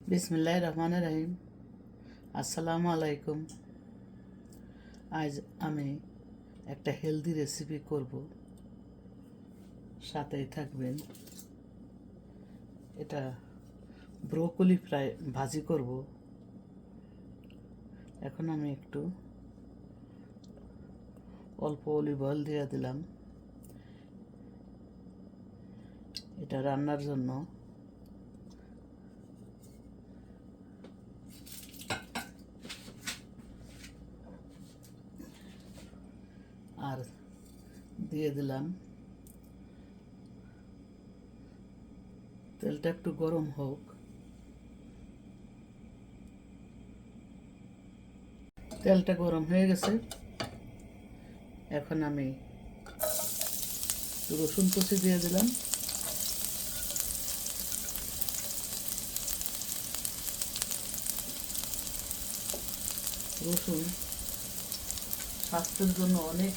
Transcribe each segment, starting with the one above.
বিসমিল্লাহির রহমানির রহিম। আসসালামু আলাইকুম। আজ আমি একটা হেলদি রেসিপি করব, সাথেই থাকবেন। এটা ব্রোকলি ফ্রাই ভাজি করব। এখন আমি একটু অল্প অলিভ অয়েল দিয়ে দিলাম এটা রান্নার জন্য। আর দিয়ে দিলাম তেলটা একটু গরম হোক। তেলটা গরম হয়ে গেছে। এখন আমি রসুন কুচি দিয়ে দিলাম। রসুন স্বাস্থ্যের জন্য অনেক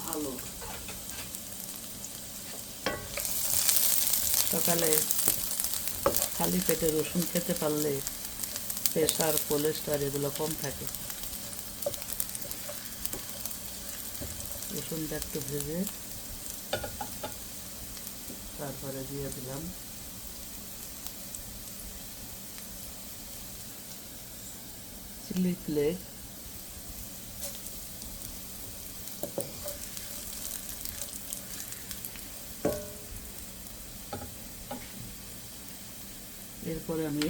ভালো। সকালে খালি পেটে রসুন খেতে পারলে প্রেশার, কোলেস্ট্রল এগুলো কম থাকে। রসুনটা একটু ভেজে তারপরে দিয়ে দিলাম চিলি ফ্লেক্স, এরপরে আমি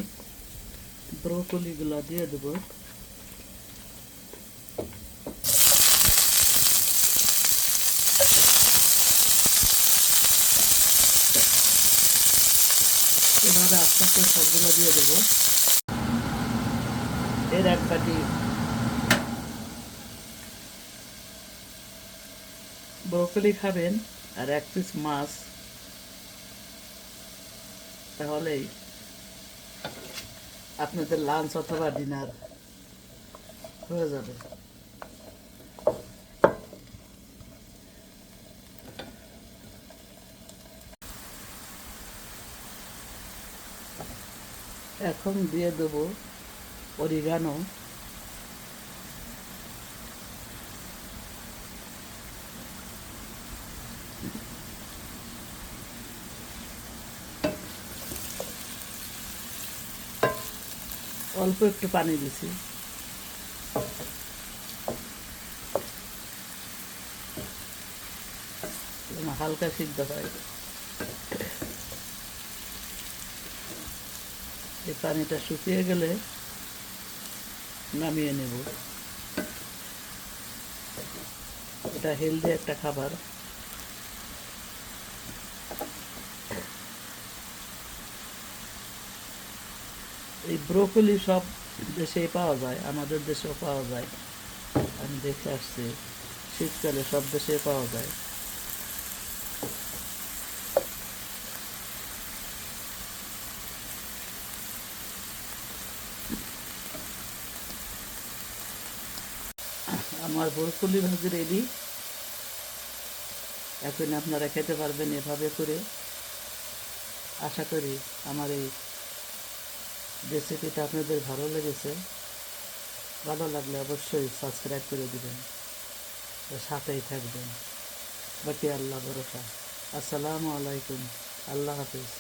ব্রোকলিগুলো দিয়ে দেবো। এভাবে আস্তে আস্তে সবগুলো দিয়ে দেবো। এর এক বাটি ব্রোকলি খাবেন আর এক পিস মাছ, তাহলেই আপনাদের লাঞ্চ অথবা ডিনার হয়ে যাবে। এখন দিয়ে দেবো অরিগানো। অল্প একটু পানি দিছি। হালকা সিদ্ধ হয়। এই পানিটা শুকিয়ে গেলে নামিয়ে নেব। এটা হেলদি একটা খাবার। এই ব্রোকলি সব দেশেই পাওয়া যায়, আমাদের দেশেও পাওয়া যায়। আমি দেখে আসছি শীতকালে সব দেশে পাওয়া যায়। আমার ব্রোকলি ভাজি রেডি। এখন আপনারা খেতে পারবেন এভাবে করে। আশা করি আমার এই রেসিপিটা আপনাদের ভালো লেগেছে। ভালো লাগলে অবশ্যই সাবস্ক্রাইব করে দিবেন, সাথেই থাকবেন। বাকি আল্লাহ ভরসা। আসসালামু আলাইকুম। আল্লাহ হাফিজ।